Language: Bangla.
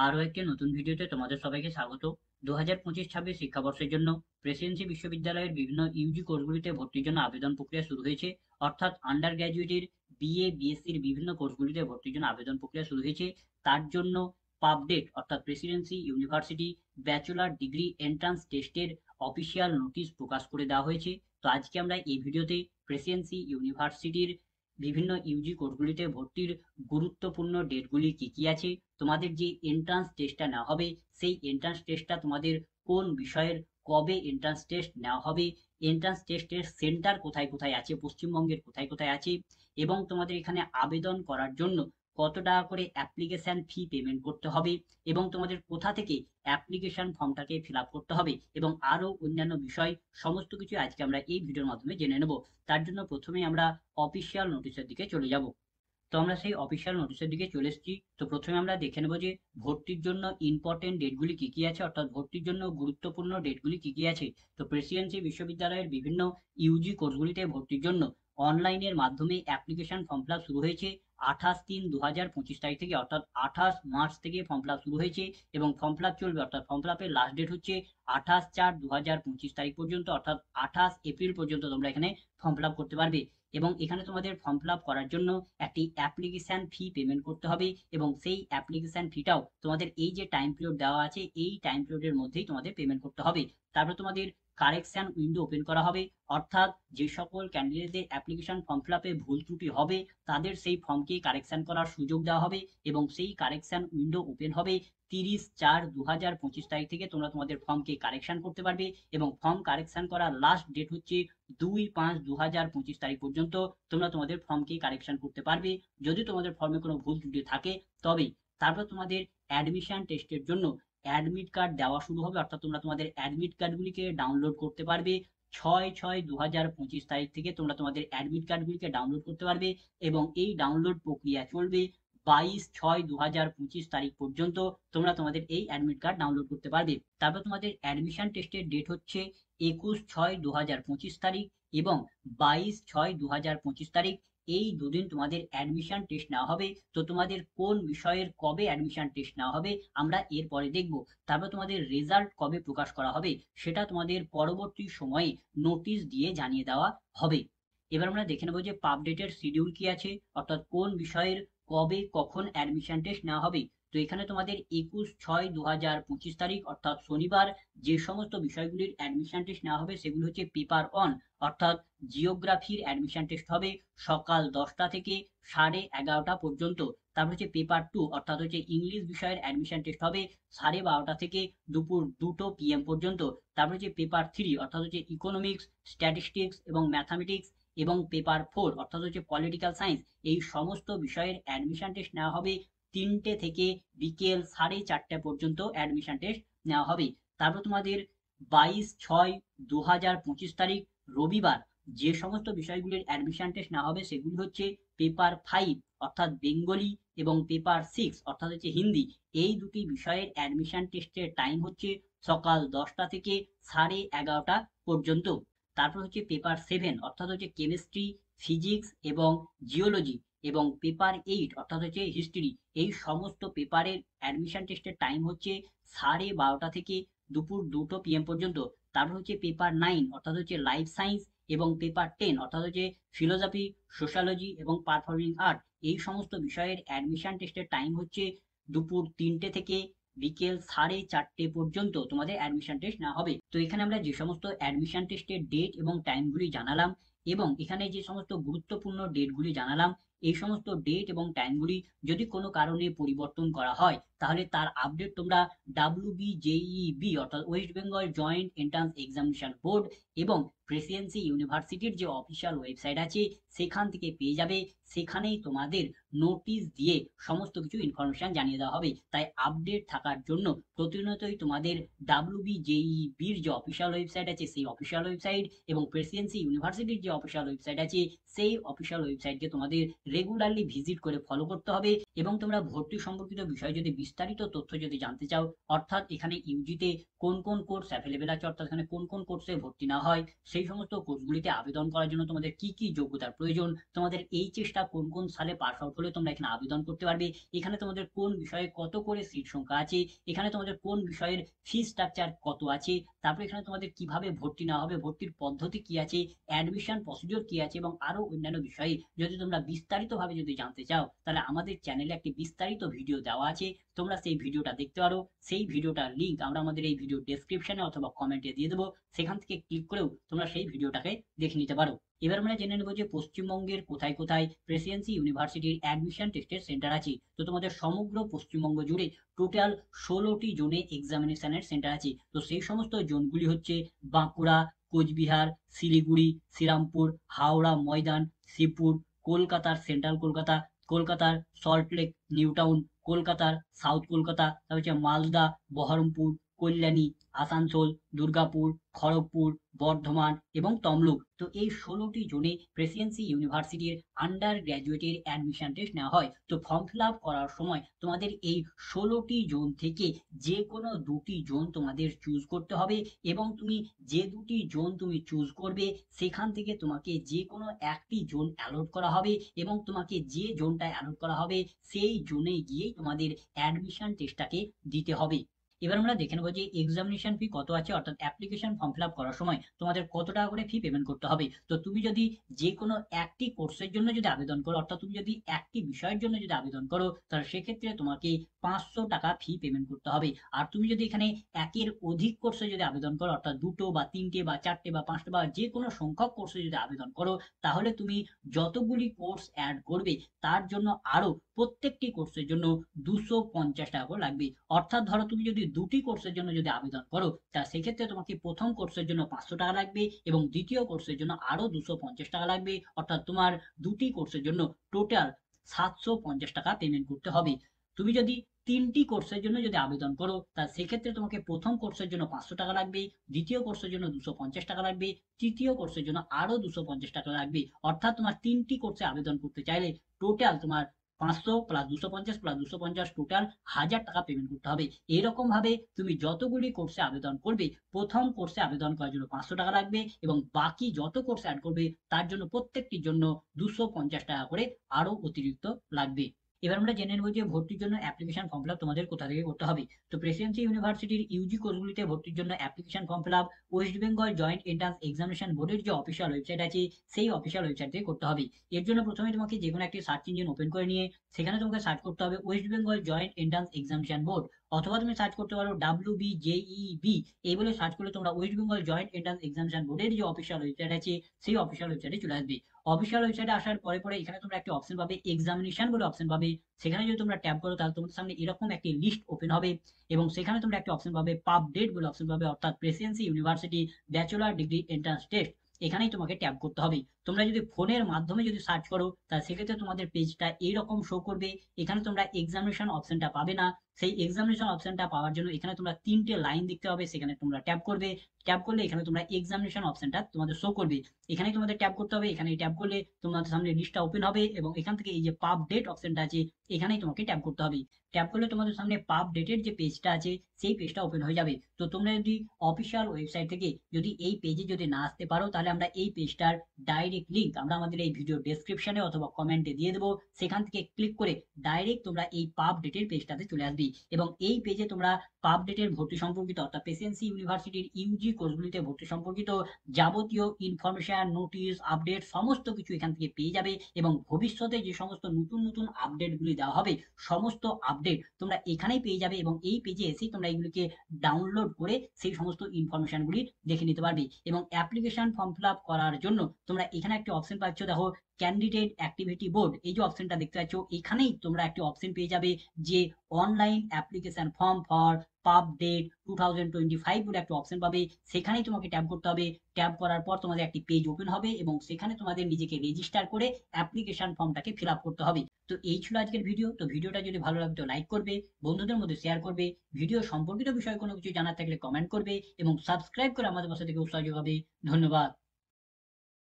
আরও একটি নতুন ভিডিওতে তোমাদের সবাইকে স্বাগত। 2025-26 শিক্ষাবর্ষের জন্য প্রেসিডেন্সি বিশ্ববিদ্যালয়ের বিভিন্ন ইউজি কোর্সগুলিতে ভর্তির জন্য আবেদন প্রক্রিয়া শুরু হয়েছে। অর্থাৎ আন্ডার গ্র্যাজুয়েটের বিএ বিএসসির বিভিন্ন কোর্সগুলিতে ভর্তির জন্য আবেদন প্রক্রিয়া শুরু হয়েছে। তার জন্য পাবডেট অর্থাৎ Presidency university bachelor degree entrance টেস্টের অফিসিয়াল নোটিশ প্রকাশ করে দেওয়া হয়েছে। তো আজকে আমরা এই ভিডিওতে প্রেসিডেন্সি ইউনিভার্সিটির বিভিন্ন ইউজি কোর্সগুলিতে ভর্তির গুরুত্বপূর্ণ ডেটগুলি কি কি আছে, তোমাদের যে এন্ট্রান্স টেস্টটা নেওয়া হবে সেই এন্ট্রান্স টেস্টটা তোমাদের কোন বিষয়ের, কবে এন্ট্রান্স টেস্ট নেওয়া হবে, এন্ট্রান্স টেস্টের সেন্টার কোথায় কোথায় আছে, পশ্চিমবঙ্গের কোথায় কোথায় আছে, এবং তোমাদের এখানে আবেদন করার জন্য কত টাকা করে অ্যাপ্লিকেশন ফি পেমেন্ট করতে হবে, এবং তোমাদের কোথা থেকে অ্যাপ্লিকেশন ফর্মটাকে ফিল আপ করতে হবে, এবং আরও অন্যান্য বিষয় সমস্ত কিছু আজকে আমরা এই ভিডিওর মাধ্যমে জেনে নেব। তার জন্য প্রথমেই আমরা অফিসিয়াল নোটিশের দিকে চলে যাব। তো আমরা সেই অফিসিয়াল নোটিশের দিকে চলে এসেছি। তো প্রথমে আমরা দেখে নেব যে ভর্তির জন্য ইম্পর্টেন্ট ডেটগুলি কি কি আছে, অর্থাৎ ভর্তির জন্য গুরুত্বপূর্ণ ডেটগুলি কি কি আছে। তো প্রেসিডেন্সি বিশ্ববিদ্যালয়ের বিভিন্ন ইউজি কোর্সগুলিতে ভর্তির জন্য অনলাইনের মাধ্যমে অ্যাপ্লিকেশন ফর্ম ফিল আপ শুরু হয়েছে 28/3/2025 তারিখ থেকে, অর্থাৎ 28 মার্চ থেকে ফর্ম ফিল আপ শুরু হয়েছে এবং ফর্ম ফিল আপ চলবে, অর্থাৎ ফর্ম ফিল আপের লাস্ট ডেট হচ্ছে 28/4/2025 তারিখ পর্যন্ত, অর্থাৎ 28 এপ্রিল পর্যন্ত তোমরা এখানে ফর্ম ফিল আপ করতে পারবে। এবং এখানে তোমাদের ফর্ম ফিল আপ করার জন্য একটি অ্যাপ্লিকেশন ফি পেমেন্ট করতে হবে, এবং সেই অ্যাপ্লিকেশন ফিটাও তোমাদের এই যে টাইম পিরিয়ড দেওয়া আছে এই টাইম পিরিয়ডের মধ্যেই তোমাদের পেমেন্ট করতে হবে। তারপর তোমাদের কারেকশন উইন্ডো ওপেন করা হবে, অর্থাৎ যে সকল ক্যান্ডিডেটদের অ্যাপ্লিকেশন ফর্ম ফিল আপে ভুল ত্রুটি হবে তাদের সেই ফর্মকে কারেকশন করার সুযোগ দেওয়া হবে, এবং সেই কারেকশন উইন্ডো ওপেন হবে 30/4/2025 তারিখ থেকে। তোমরা তোমাদের ফর্মকে কারেকশন করতে পারবে, এবং ফর্ম কারেকশন করার লাস্ট ডেট হচ্ছে 2/5/2025 তারিখ পর্যন্ত তোমরা তোমাদের ফর্মকে কারেকশন করতে পারবে। যদি তোমাদের ফর্মে কোনো ভুল ত্রুটি থাকে তবেই। তারপর তোমাদের অ্যাডমিশন টেস্টের জন্য অ্যাডমিট কার্ড দেওয়া শুরু হবে, অর্থাৎ তোমরা তোমাদের অ্যাডমিট কার্ডগুলিকে ডাউনলোড করতে পারবে 6/6/2025 তারিখ থেকে। তোমরা তোমাদের অ্যাডমিট কার্ডগুলিকে ডাউনলোড করতে পারবে, এবং এই ডাউনলোড প্রক্রিয়া চলবে 22/6/2025 তারিখ পর্যন্ত। তোমরা তোমাদের এই অ্যাডমিট কার্ড ডাউনলোড করতে পারবে। তারপর তোমাদের অ্যাডমিশন টেস্টের ডেট হচ্ছে 21/6/2025 তারিখ এবং 22/6/2025 তারিখ। এই দুদিন তোমাদের অ্যাডমিশন টেস্ট নেওয়া হবে। তো তোমাদের কোন বিষয়ের কবে অ্যাডমিশন টেস্ট নেওয়া হবে আমরা এরপরে দেখব। তারপর তোমাদের রেজাল্ট কবে প্রকাশ করা হবে সেটা তোমাদের পরবর্তী সময়ে নোটিশ দিয়ে জানিয়ে দেওয়া হবে। এবার আমরা দেখে নেবো যে পাবডেটের শিডিউল কি আছে, অর্থাৎ কোন বিষয়ের কবে কখন অ্যাডমিশন টেস্ট নেওয়া হবে। তো এখানে তোমাদের 21/6/2025 তারিখ অর্থাৎ শনিবার যে সমস্ত বিষয়গুলির অ্যাডমিশন টেস্ট নেওয়া হবে সেগুলি হচ্ছে পেপার 1, অর্থাৎ জিওগ্রাফির অ্যাডমিশন টেস্ট হবে সকাল 10টা থেকে 11:30 পর্যন্ত। তারপর হচ্ছে পেপার 2, অর্থাৎ হচ্ছে ইংলিশ বিষয়ের অ্যাডমিশন টেস্ট হবে 12:30 থেকে দুপুর 2টো PM পর্যন্ত। তারপর হচ্ছে পেপার 3, অর্থাৎ হচ্ছে ইকোনমিক্স, স্ট্যাটিস্টিক্স এবং ম্যাথামেটিক্স, এবং পেপার 4, অর্থাৎ হচ্ছে পলিটিক্যাল সায়েন্স। এই সমস্ত বিষয়ের অ্যাডমিশন টেস্ট নেওয়া হবে 3টে থেকে বিকেল 4:30 পর্যন্ত অ্যাডমিশন টেস্ট নেওয়া হবে। তারপর তোমাদের 22/6/2025 তারিখ রবিবার যে সমস্ত বিষয়গুলির অ্যাডমিশন টেস্ট নেওয়া হবে সেগুলি হচ্ছে পেপার 5, অর্থাৎ বেঙ্গলি, এবং পেপার 6, অর্থাৎ হচ্ছে হিন্দি। এই দুটি বিষয়ের অ্যাডমিশন টেস্টের টাইম হচ্ছে সকাল 10টা থেকে 11:30 পর্যন্ত। তারপর হচ্ছে পেপার 7, অর্থাৎ হচ্ছে কেমিস্ট্রি, ফিজিক্স এবং জিওলজি, এবং পেপার 8, অর্থাৎ হচ্ছে হিস্ট্রি। এই সমস্ত পেপারের অ্যাডমিশন টেস্টের টাইম হচ্ছে 12:30 থেকে দুপুর 2টো PM পর্যন্ত। তারপর হচ্ছে পেপার 9, অর্থাৎ হচ্ছে লাইফ সায়েন্স, এবং পেপার 10, অর্থাৎ হচ্ছে ফিলোসফি, সোশ্যালজি এবং পারফর্মিং আর্ট। এই সমস্ত বিষয়ের অ্যাডমিশন টেস্টের টাইম হচ্ছে দুপুর 3টে থেকে বিকেল 4:30 পর্যন্ত তোমাদের অ্যাডমিশন টেস্ট নেওয়া হবে। তো এখানে আমরা যে সমস্ত অ্যাডমিশন টেস্টের ডেট এবং টাইমগুলি জানালাম, এবং এখানে যে সমস্ত গুরুত্বপূর্ণ ডেটগুলি জানালাম, এই সমস্ত ডেট এবং টাইমগুলি যদি কোনো কারণে পরিবর্তন করা হয় তাহলে তার আপডেট তোমরা WBJEB, অর্থাৎ West Bengal joint entrance examination board, এবং প্রেসিডেন্সি ইউনিভার্সিটির যে অফিসিয়াল ওয়েবসাইট আছে সেখান থেকে পেয়ে যাবে। সেখানেই তোমাদের নোটিশ দিয়ে সমস্ত কিছু ইনফরমেশন জানিয়ে দেওয়া হবে। তাই আপডেট থাকার জন্য প্রতিনিয়তই তোমাদের WBJEBর যে অফিসিয়াল ওয়েবসাইট আছে সেই অফিসিয়াল ওয়েবসাইট, এবং প্রেসিডেন্সি ইউনিভার্সিটির যে অফিসিয়াল ওয়েবসাইট আছে সেই অফিসিয়াল ওয়েবসাইটকে তোমাদের রেগুলারলি ভিজিট করে ফলো করতে হবে, এবং তোমরা ভর্তি সম্পর্কিত বিষয়ে যদি বিস্তারিত তথ্য যদি জানতে চাও, অর্থাৎ এখানে ইউজিতে কোন কোন কোর্স অ্যাভেলেবেল আছে, অর্থাৎ এখানে কোন কোন কোর্সে ভর্তি না হয়, সেই সমস্ত কোর্সগুলিতে আবেদন করার জন্য তোমাদের কি কি যোগ্যতার প্রয়োজন, তোমাদের এইচএসটা কোন কোন সালে পাস আউট হলে তোমরা এখানে আবেদন করতে পারবে, এখানে তোমাদের কোন বিষয়ে কত করে সিট সংখ্যা আছে, এখানে তোমাদের কোন বিষয়ের ফি স্ট্রাকচার কত আছে, তারপরে এখানে তোমাদের কিভাবে ভর্তি না হবে, ভর্তির পদ্ধতি কি আছে, অ্যাডমিশন প্রসিডিওর কি আছে এবং আরো অন্যান্য বিষয়ে যদি তোমরা বিস্তারিতভাবে যদি জানতে চাও, তাহলে আমাদের চ্যানেলে একটি বিস্তারিত ভিডিও দেওয়া আছে, তোমরা সেই ভিডিওটা দেখতে পারো। সেই ভিডিওটার লিঙ্ক আমরা আমাদের এই ভিডিও ডেসক্রিপশনে অথবা কমেন্টে দিয়ে দেবো, সেখান থেকে ক্লিক করেও তোমরা সেই ভিডিওটাকে দেখে নিতে পারো। এবার আমরা জেনে নেবো যে পশ্চিমবঙ্গের কোথায় কোথায় প্রেসিডেন্সি ইউনিভার্সিটির অ্যাডমিশন টেস্টের সেন্টার আছে। তো তোমাদের সমগ্র পশ্চিমবঙ্গ জুড়ে টোটাল 16টি জোনে এক্সামিনেশনের সেন্টার আছে। তো সেই সমস্ত জোনগুলি হচ্ছে বাঁকুড়া, কোচবিহার, শিলিগুড়ি, শ্রীরামপুর, হাওড়া ময়দান, শ্রীপুর, কলকাতার সেন্ট্রাল কলকাতা, কলকাতার সল্টলেক নিউ টাউন, কলকাতার সাউথ কলকাতা, তারপর হচ্ছে মালদা, বহরমপুর, কল্যাণী, আসানসোল, দুর্গাপুর, খড়গপুর, বর্ধমান এবং তমলুক। তো এই 16টি জোনে প্রেসিডেন্সি ইউনিভার্সিটির আন্ডার গ্র্যাজুয়েটের অ্যাডমিশন টেস্ট নেওয়া হয়। তো ফর্ম ফিল আপ করার সময় তোমাদের এই 16টি জোন থেকে যে কোনো দুটি জোন তোমাদের চুজ করতে হবে, এবং তুমি যে দুটি জোন তুমি চুজ করবে সেখান থেকে তোমাকে যে কোনো একটি জোন অ্যালট করা হবে, এবং তোমাকে যে জোনটা অ্যালট করা হবে সেই জোনে গিয়েই তোমাদের অ্যাডমিশন টেস্টটাকে দিতে হবে। এবার আমরা দেখে নেবো যে এক্সামিনেশন ফি কত আছে, অর্থাৎ অ্যাপ্লিকেশন ফর্ম ফিল আপ করার সময় তোমাদের কত টাকা করে ফি পেমেন্ট করতে হবে। তো তুমি যদি যে কোনো একটি কোর্সের জন্য যদি আবেদন করো, অর্থাৎ তুমি যদি একটি বিষয়ের জন্য যদি আবেদন করো, তাহলে সেক্ষেত্রে তোমাকে 500 টাকা ফি পেমেন্ট করতে হবে। আর তুমি যদি এখানে একের অধিক কোর্সে যদি আবেদন করো, অর্থাৎ দুটো বা তিনটে বা চারটে বা পাঁচটা বা যে কোনো সংখ্যক কোর্সে যদি আবেদন করো, তাহলে তুমি যতগুলি কোর্স অ্যাড করবে তার জন্য আরো প্রত্যেকটি কোর্সের জন্য 250 টাকা করে লাগবে। অর্থাৎ ধরো তুমি যদি দুটি কোর্সের জন্য যদি আবেদন করো, তা সেক্ষেত্রে তোমাকে প্রথম কোর্সের জন্য 500 টাকা লাগবে এবং দ্বিতীয় কোর্সের জন্য আরো 250 টাকা লাগবে। অর্থাৎ তোমার দুটি কোর্সের জন্য টোটাল 750 টাকা পেমেন্ট করতে হবে। তুমি যদি তিনটি কোর্সের জন্য যদি আবেদন করো, তা সেক্ষেত্রে তোমাকে প্রথম কোর্সের জন্য 500 টাকা লাগবে, দ্বিতীয় কোর্সের জন্য 250 টাকা লাগবে, তৃতীয় কোর্সের জন্য আরো 250 টাকা লাগবে। অর্থাৎ তোমার তিনটি কোর্সে আবেদন করতে চাইলে টোটাল তোমার 500 প্লাস 250 প্লাস 250 টোটাল 1000 টাকা পেমেন্ট করতে হবে। এরকম ভাবে তুমি যতগুলি কোর্সে আবেদন করবে, প্রথম কোর্সে আবেদন করার জন্য 500 টাকা লাগবে এবং বাকি যত কোর্স অ্যাড করবে তার জন্য প্রত্যেকটির জন্য 250 টাকা করে আরো অতিরিক্ত লাগবে। এবার আমরা জেনে নেব যে ভর্তির জন্য অ্যাপ্লিকেশন ফর্ম ফিল আপ তোমাদের কোথা থেকে করতে হবে। তো প্রেসিডেন্সি ইউনিভার্সিটির ইউজি কোর্সগুলিতে ভর্তির জন্য application form fill up West Bengal joint entrance examination বোর্ডের যে অফিসিয়াল ওয়েবসাইট আছে সেই অফিসিয়াল ওয়েবসাইট থেকে করতে হবে। এর জন্য প্রথমে তোমাকে যে কোনো একটি সার্চ ইঞ্জিন ওপেন করে নিয়ে সেখানে তোমাকে সার্চ করতে হবে West Bengal joint entrance examination board, অথবা তুমি সার্চ করতে পারো WBJEB। এই বলে সার্চ করলে তোমরা West Bengal joint entrance examination বোর্ডের যে অফিসিয়াল ওয়েবসাইট আছে সেই অফিসিয়াল ওয়েবসাইটে চলে আসবে। অফিসিয়াল ওয়েবসাইটে আসার পরে পরে এখানে তোমরা একটি অপশন পাবে এক্সামিনেশন বলে অপশন পাবে। সেখানে যদি তোমরা ট্যাপ করো তাহলে তোমাদের সামনে এরকম একটি লিস্ট ওপেন হবে এবং সেখানে তোমরা একটা অপশন পাবে পাব ডেট বলে অপশন পাবে, অর্থাৎ Presidency university bachelor degree entrance test. এখানেই তোমাকে ট্যাপ করতে হবে। তোমরা যদি ফোনের মাধ্যমে যদি সার্চ করো তাহলে সেক্ষেত্রে তোমাদের পেজটা এইরকম শো করবে। এখানে তোমরা এক্সামিনেশন অপশনটা পাবে না। সেই এক্সামিনেশন অপশনটা পাওয়ার জন্য এখানে তোমরা তিনটে লাইন দেখতে হবে, সেখানে তোমরা ট্যাপ করবে। ট্যাপ করলে এখানে তোমরা এক্সামিনেশন অপশনটা তোমাদের শো করবে, এখানে তোমাদের ট্যাপ করতে হবে। এখানে ট্যাপ করলে তোমাদের সামনে লিস্টটা ওপেন হবে এবং এখান থেকে এই যে পাব ডেট অপশনটা আছে এখানেই তোমাকে ট্যাপ করতে হবে। ট্যাপ করলে তোমাদের সামনে পাব ডেটের যে পেজটা আছে সেই পেজটা ওপেন হয়ে যাবে। তো তোমরা যদি অফিসিয়াল ওয়েবসাইট থেকে যদি এই পেজে যদি না আসতে পারো, তাহলে আমরা এই পেজটার ডাইরেক্ট লিংক আমরা আমাদের এই ভিডিও ডেসক্রিপশনে অথবা কমেন্টে দিয়ে দেবো। সেখান থেকে ক্লিক করে ডাইরেক্ট তোমরা এই পাব ডেটের পেজটাতে চলে আসবে এবং এই পেজে তোমরা পাব ডেটের ভর্তি সম্পর্কিত, অর্থাৎ প্রেসিডেন্সি ইউনিভার্সিটির ইউজি কোর্সগুলিতে ভর্তি সম্পর্কিত যাবতীয় ইনফরমেশন, নোটিশ, আপডেট সমস্ত কিছু এখান থেকে পেয়ে যাবে এবং ভবিষ্যতে যে সমস্ত নতুন নতুন আপডেটগুলি দেওয়া হবে সমস্ত আপডেট তোমরা এখানেই পেয়ে যাবে এবং এই পেজে এসেই তোমরা এগুলিকে ডাউনলোড করে সেই সমস্ত ইনফরমেশনগুলি দেখে নিতে পারবে। এবং অ্যাপ্লিকেশন ফর্ম ফিল আপ করার জন্য তোমরা এখানে একটি অপশন পাচ্ছ, দেখো ক্যান্ডিডেট অ্যাক্টিভিটি বোর্ড, এই যে অপশনটা দেখতে পাচ্ছ এখানেই তোমরা একটি অপশন পেয়ে যাবে যে অনলাইন অ্যাপ্লিকেশন ফর্ম ফর পাব ডেট 2025 বলে একটা অপশন পাবে। সেখানেই তোমাকে ট্যাপ করতে হবে। ট্যাপ করার পর তোমাদের একটি পেজ ওপেন হবে এবং সেখানে তোমাদের নিজেকে রেজিস্টার করে অ্যাপ্লিকেশন ফর্মটাকে ফিল আপ করতে হবে। তো এই ছিল আজকের ভিডিও। তো ভিডিওটা যদি ভালো লাগতো লাইক করবে, বন্ধুদের মধ্যে শেয়ার করবে, ভিডিও সম্পর্কিত বিষয়ে কোনো কিছু জানার থাকলে কমেন্ট করবে এবং সাবস্ক্রাইব করে আমাদের পাশে থেকে উৎসাহ যোগাবে। ধন্যবাদ।